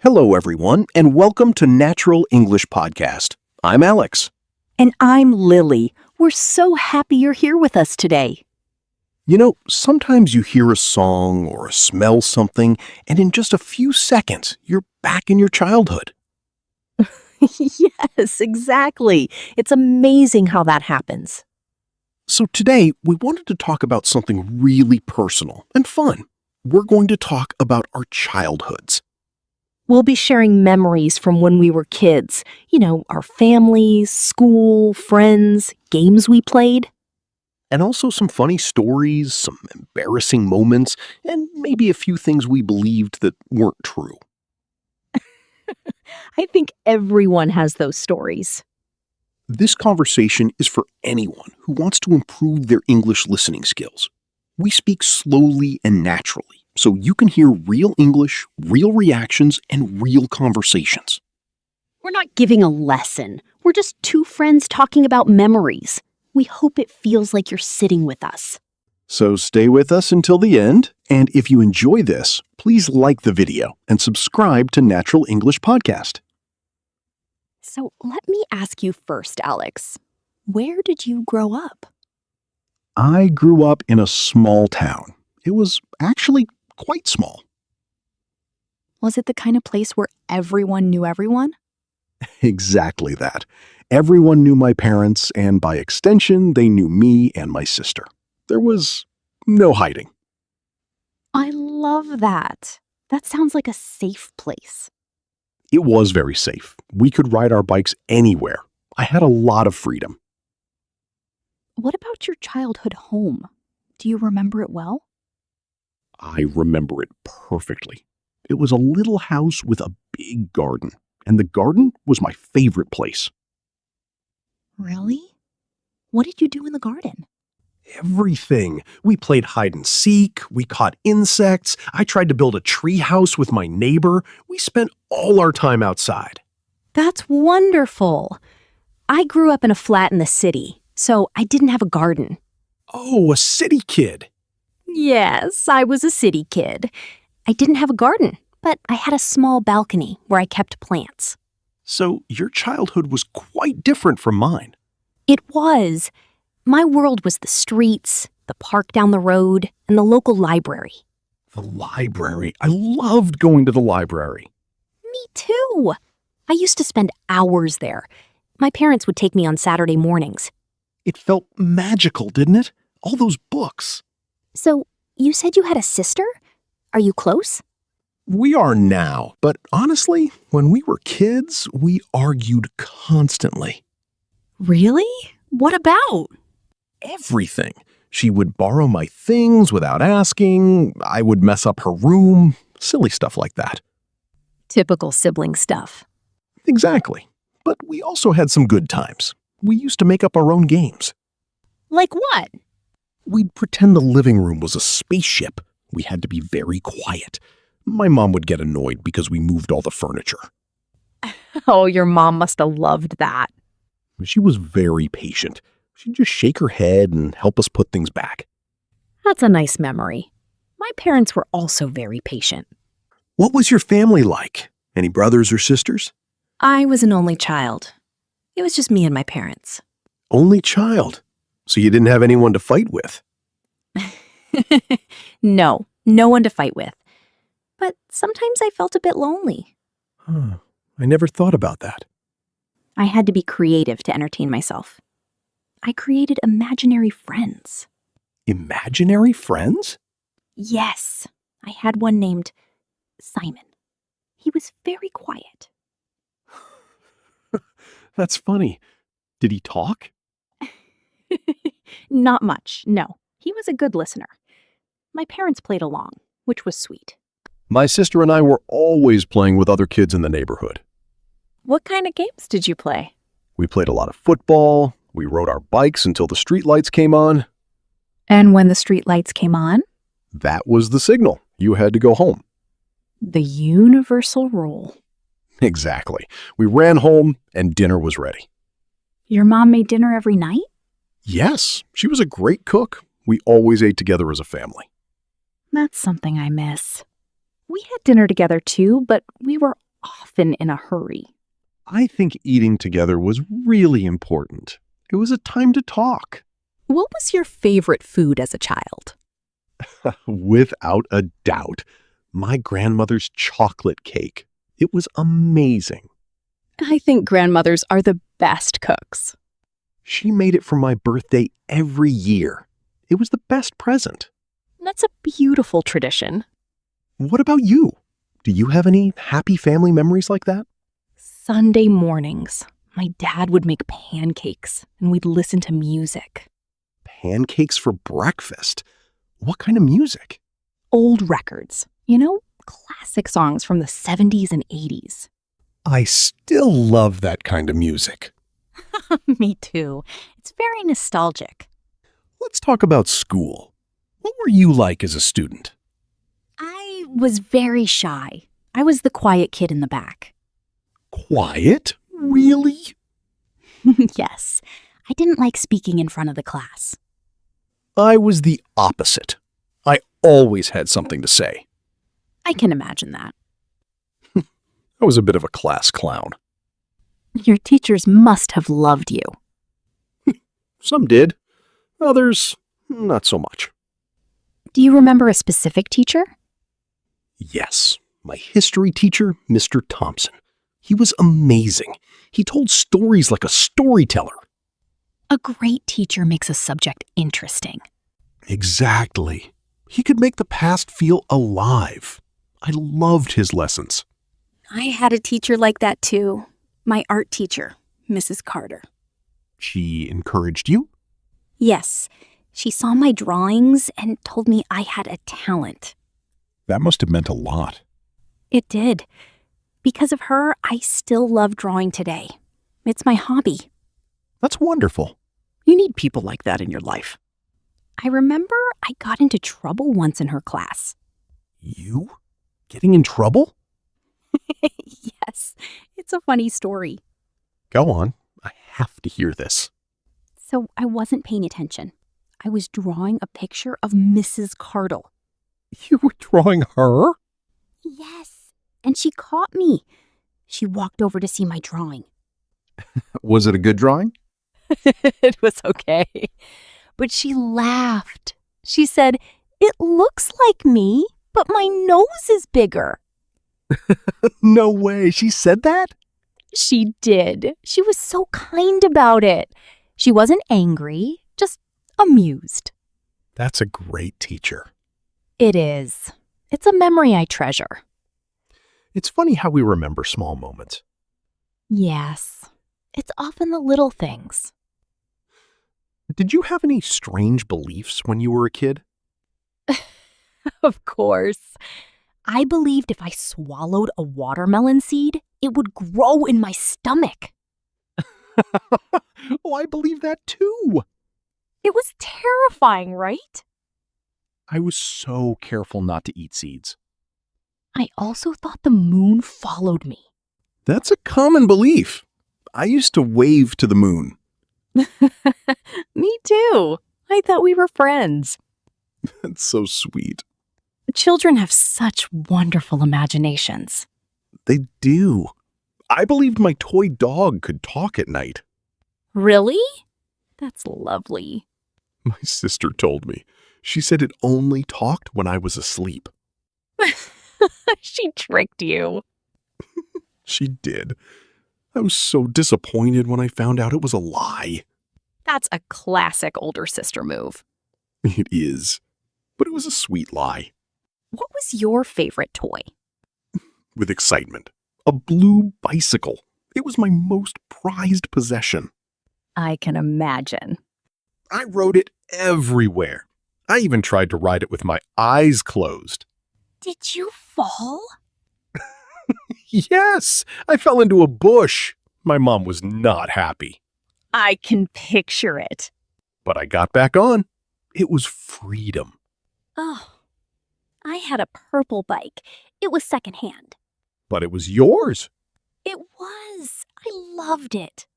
Hello, everyone, and welcome to Natural English Podcast. I'm Alex. And I'm Lily. We're so happy you're here with us today. You know, sometimes you hear a song or smell something, and in just a few seconds, you're back in your childhood. Yes, exactly. It's amazing how that happens. So today, we wanted to talk about something really personal and fun. We're going to talk about our childhoods. We'll be sharing memories from when we were kids. Our families, school, friends, games we played. And also some funny stories, some embarrassing moments, and maybe a few things we believed that weren't true. I think everyone has those stories. This conversation is for anyone who wants to improve their English listening skills. We speak slowly and naturally, so you can hear real English, real reactions, and real conversations. We're not giving a lesson. We're just two friends talking about memories. We hope it feels like you're sitting with us. So stay with us until the end, and if you enjoy this, please like the video and subscribe to Natural English Podcast. So let me ask you first, Alex. Where did you grow up? I grew up in a small town. It was actually quite small. Was it the kind of place where everyone knew everyone? Exactly that. Everyone knew my parents, and by extension, they knew me and my sister. There was no hiding. I love that. That sounds like a safe place. It was very safe. We could ride our bikes anywhere. I had a lot of freedom. What about your childhood home? Do you remember it well? I remember it perfectly. It was a little house with a big garden, and the garden was my favorite place. Really? What did you do in the garden? Everything. We played hide and seek, we caught insects, I tried to build a tree house with my neighbor. We spent all our time outside. That's wonderful. I grew up in a flat in the city, so I didn't have a garden. Oh, a city kid. Yes, I was a city kid. I didn't have a garden, but I had a small balcony where I kept plants. So your childhood was quite different from mine. It was. My world was the streets, the park down the road, and the local library. The library. I loved going to the library. Me too. I used to spend hours there. My parents would take me on Saturday mornings. It felt magical, didn't it? All those books. So, you said you had a sister? Are you close? We are now, but honestly, when we were kids, we argued constantly. Really? What about? Everything. She would borrow my things without asking, I would mess up her room, silly stuff like that. Typical sibling stuff. Exactly. But we also had some good times. We used to make up our own games. Like what? We'd pretend the living room was a spaceship. We had to be very quiet. My mom would get annoyed because we moved all the furniture. Oh, your mom must have loved that. She was very patient. She'd just shake her head and help us put things back. That's a nice memory. My parents were also very patient. What was your family like? Any brothers or sisters? I was an only child. It was just me and my parents. Only child. So you didn't have anyone to fight with? No one to fight with. But sometimes I felt a bit lonely. I never thought about that. I had to be creative to entertain myself. I created imaginary friends. Imaginary friends? Yes, I had one named Simon. He was very quiet. That's funny. Did he talk? Not much, no. He was a good listener. My parents played along, which was sweet. My sister and I were always playing with other kids in the neighborhood. What kind of games did you play? We played a lot of football. We rode our bikes until the streetlights came on. And when the street lights came on? That was the signal. You had to go home. The universal rule. Exactly. We ran home and dinner was ready. Your mom made dinner every night? Yes, she was a great cook. We always ate together as a family. That's something I miss. We had dinner together too, but we were often in a hurry. I think eating together was really important. It was a time to talk. What was your favorite food as a child? Without a doubt, my grandmother's chocolate cake. It was amazing. I think grandmothers are the best cooks. She made it for my birthday every year. It was the best present. That's a beautiful tradition. What about you? Do you have any happy family memories like that? Sunday mornings, my dad would make pancakes and we'd listen to music. Pancakes for breakfast? What kind of music? Old records, classic songs from the 70s and 80s. I still love that kind of music. Me too. It's very nostalgic. Let's talk about school. What were you like as a student? I was very shy. I was the quiet kid in the back. Quiet? Really? Yes, I didn't like speaking in front of the class. I was the opposite. I always had something to say. I can imagine that. I was a bit of a class clown. Your teachers must have loved you. Some did. Others, not so much. Do you remember a specific teacher? Yes, my history teacher, Mr. Thompson. He was amazing. He told stories like a storyteller. A great teacher makes a subject interesting. Exactly. He could make the past feel alive. I loved his lessons. I had a teacher like that too. My art teacher, Mrs. Carter. She encouraged you? Yes, she saw my drawings and told me I had a talent. That must have meant a lot. It did. Because of her, I still love drawing today. It's my hobby. That's wonderful. You need people like that in your life. I remember I got into trouble once in her class. You? Getting in trouble? Yes, it's a funny story. Go on. I have to hear this. So I wasn't paying attention. I was drawing a picture of Mrs. Cardle. You were drawing her? Yes, and she caught me. She walked over to see my drawing. Was it a good drawing? It was okay. But she laughed. She said, "It looks like me, but my nose is bigger." No way. She said that? She did. She was so kind about it. She wasn't angry, just amused. That's a great teacher. It is. It's a memory I treasure. It's funny how we remember small moments. Yes. It's often the little things. Did you have any strange beliefs when you were a kid? Of course. I believed if I swallowed a watermelon seed, it would grow in my stomach. Oh, I believe that too. It was terrifying, right? I was so careful not to eat seeds. I also thought the moon followed me. That's a common belief. I used to wave to the moon. Me too. I thought we were friends. That's so sweet. Children have such wonderful imaginations. They do. I believed my toy dog could talk at night. Really? That's lovely. My sister told me. She said it only talked when I was asleep. She tricked you. She did. I was so disappointed when I found out it was a lie. That's a classic older sister move. It is. But it was a sweet lie. What was your favorite toy? With excitement. A blue bicycle. It was my most prized possession. I can imagine. I rode it everywhere. I even tried to ride it with my eyes closed. Did you fall? Yes, I fell into a bush. My mom was not happy. I can picture it. But I got back on. It was freedom. Oh, I had a purple bike. It was secondhand. But it was yours. It was. I loved it.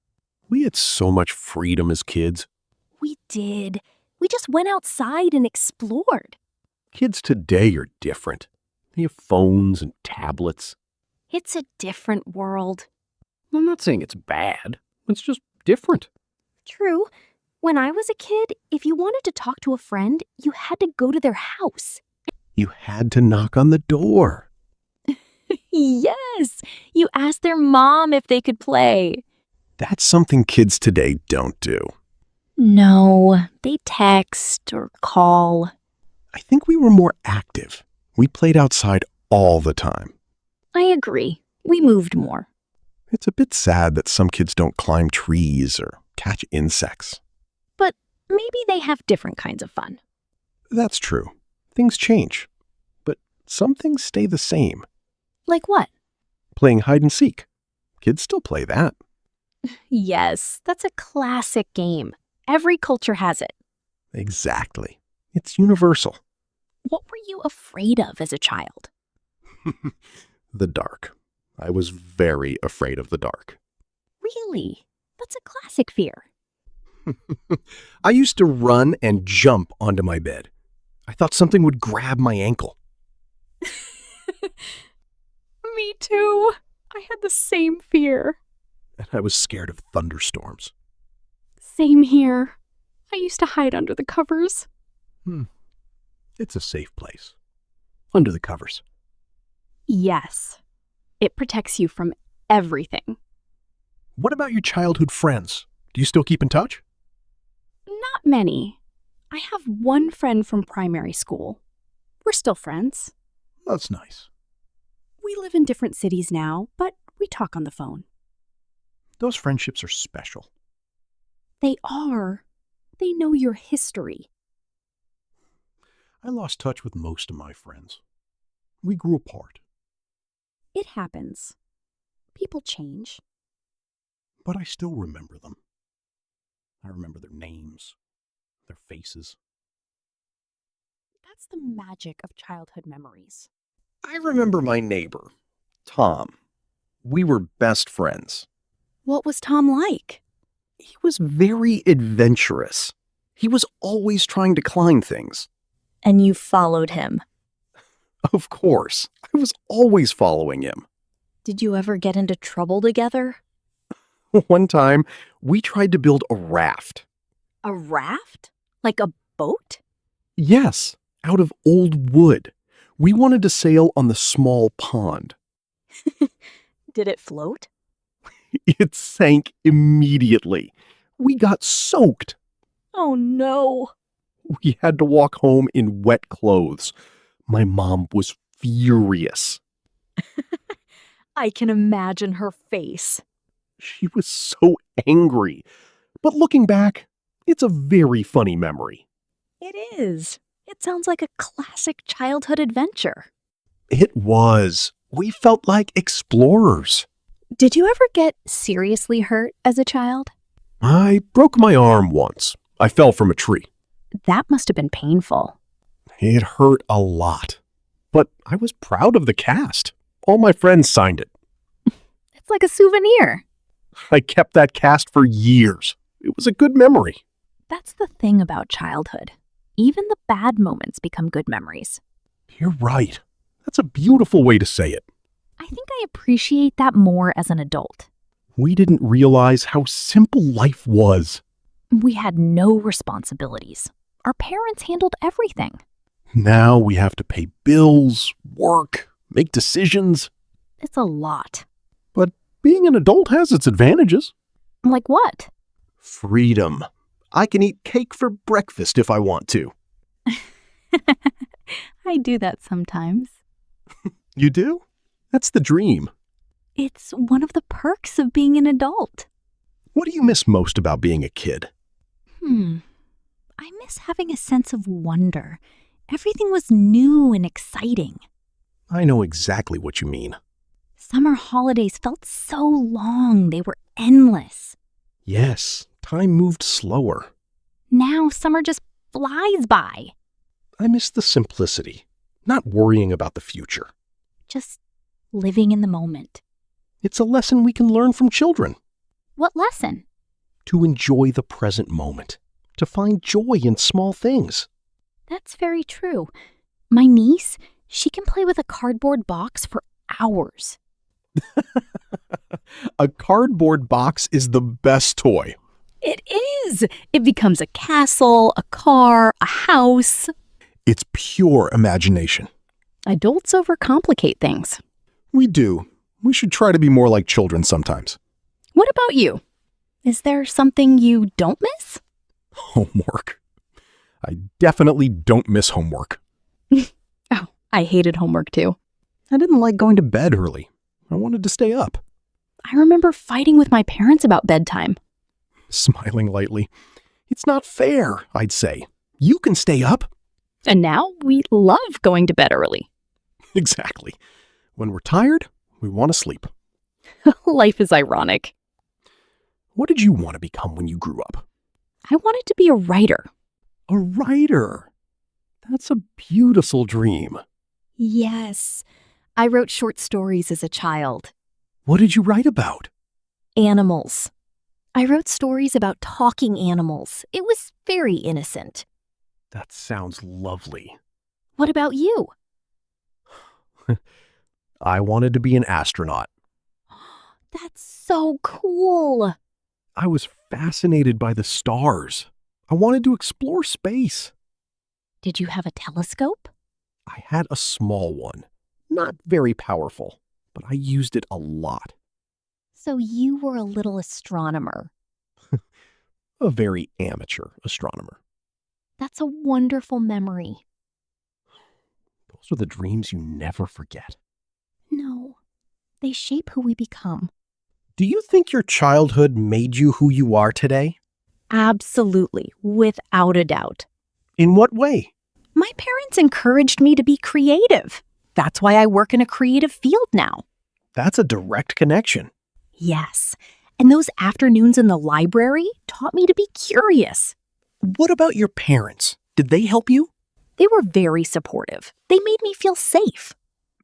We had so much freedom as kids. We did. We just went outside and explored. Kids today are different. They have phones and tablets. It's a different world. I'm not saying it's bad. It's just different. True. When I was a kid, if you wanted to talk to a friend, you had to go to their house. You had to knock on the door. Yes, you asked their mom if they could play. That's something kids today don't do. No, they text or call. I think we were more active. We played outside all the time. I agree. We moved more. It's a bit sad that some kids don't climb trees or catch insects. But maybe they have different kinds of fun. That's true. Things change. But some things stay the same. Like what? Playing hide and seek. Kids still play that. Yes, that's a classic game. Every culture has it. Exactly. It's universal. What were you afraid of as a child? The dark. I was very afraid of the dark. Really? That's a classic fear. I used to run and jump onto my bed. I thought something would grab my ankle. Me too. I had the same fear. And I was scared of thunderstorms. Same here. I used to hide under the covers. It's a safe place. Under the covers. Yes. It protects you from everything. What about your childhood friends? Do you still keep in touch? Not many. I have one friend from primary school. We're still friends. That's nice. We live in different cities now, but we talk on the phone. Those friendships are special. They are. They know your history. I lost touch with most of my friends. We grew apart, It happens. People change. but I still remember them. I remember their names, their faces. That's the magic of childhood memories. I remember my neighbor, Tom. We were best friends. What was Tom like? He was very adventurous. He was always trying to climb things. And you followed him. Of course, I was always following him. Did you ever get into trouble together? One time, we tried to build a raft. A raft? Like a boat? Yes, out of old wood. We wanted to sail on the small pond. Did it float? It sank immediately. We got soaked. Oh no. We had to walk home in wet clothes. My mom was furious. I can imagine her face. She was so angry. But looking back, it's a very funny memory. It is. It sounds like a classic childhood adventure. It was. We felt like explorers. Did you ever get seriously hurt as a child? I broke my arm once. I fell from a tree. That must have been painful. It hurt a lot. But I was proud of the cast. All my friends signed it. It's like a souvenir. I kept that cast for years. It was a good memory. That's the thing about childhood. Even the bad moments become good memories. You're right. That's a beautiful way to say it. I think I appreciate that more as an adult. We didn't realize how simple life was. We had no responsibilities. Our parents handled everything. Now we have to pay bills, work, make decisions. It's a lot. But being an adult has its advantages. Like what? Freedom. I can eat cake for breakfast if I want to. I do that sometimes. You do? That's the dream. It's one of the perks of being an adult. What do you miss most about being a kid? I miss having a sense of wonder. Everything was new and exciting. I know exactly what you mean. Summer holidays felt so long, they were endless. Yes, time moved slower. Now summer just flies by. I miss the simplicity, not worrying about the future. Just living in the moment. It's a lesson we can learn from children. What lesson? To enjoy the present moment, to find joy in small things. That's very true. My niece, she can play with a cardboard box for hours. A cardboard box is the best toy. It is. It becomes a castle, a car, a house. It's pure imagination. Adults overcomplicate things. We do. We should try to be more like children sometimes. What about you? Is there something you don't miss? Homework. I definitely don't miss homework. Oh, I hated homework too. I didn't like going to bed early. I wanted to stay up. I remember fighting with my parents about bedtime. Smiling lightly. It's not fair, I'd say. You can stay up. And now we love going to bed early. Exactly. When we're tired, we want to sleep. Life is ironic. What did you want to become when you grew up? I wanted to be a writer. A writer. That's a beautiful dream. Yes. I wrote short stories as a child. What did you write about? Animals. I wrote stories about talking animals. It was very innocent. That sounds lovely. What about you? I wanted to be an astronaut. That's so cool. I was fascinated by the stars. I wanted to explore space. Did you have a telescope? I had a small one. Not very powerful, but I used it a lot. So you were a little astronomer. A very amateur astronomer. That's a wonderful memory. Those are the dreams you never forget. No, they shape who we become. Do you think your childhood made you who you are today? Absolutely, without a doubt. In what way? My parents encouraged me to be creative. That's why I work in a creative field now. That's a direct connection. Yes, and those afternoons in the library taught me to be curious. What about your parents? Did they help you? They were very supportive. They made me feel safe.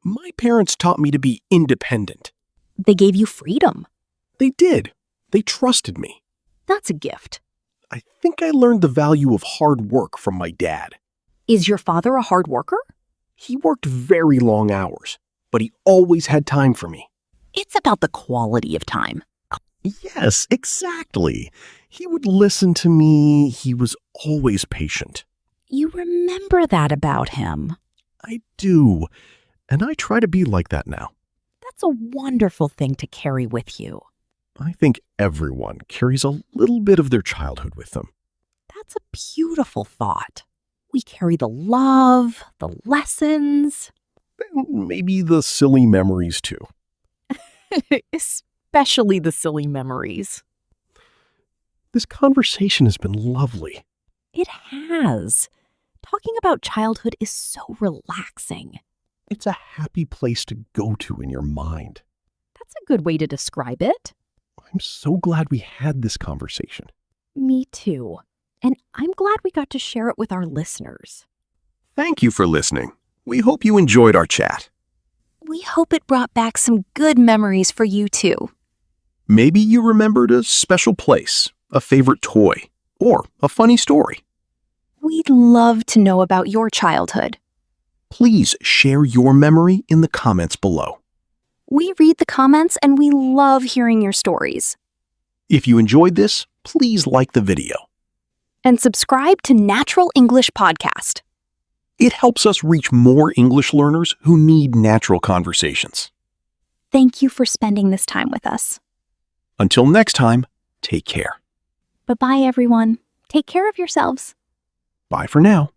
My parents taught me to be independent. They gave you freedom. They did. They trusted me. That's a gift. I think I learned the value of hard work from my dad. Is your father a hard worker? He worked very long hours, but he always had time for me. It's about the quality of time. Yes, exactly. He would listen to me. He was always patient. You remember that about him. I do, and I try to be like that now. That's a wonderful thing to carry with you. I think everyone carries a little bit of their childhood with them. That's a beautiful thought. We carry the love, the lessons, And maybe the silly memories too. especially the silly memories. This conversation has been lovely. It has. Talking about childhood is so relaxing. It's a happy place to go to in your mind. That's a good way to describe it. I'm so glad we had this conversation. Me too. And I'm glad we got to share it with our listeners. Thank you for listening. We hope you enjoyed our chat. We hope it brought back some good memories for you too. Maybe you remembered a special place, a favorite toy, or a funny story. We'd love to know about your childhood. Please share your memory in the comments below. We read the comments and we love hearing your stories. If you enjoyed this, please like the video. And subscribe to Natural English Podcast. It helps us reach more English learners who need natural conversations. Thank you for spending this time with us. Until next time, take care. Bye-bye, everyone. Take care of yourselves. Bye for now.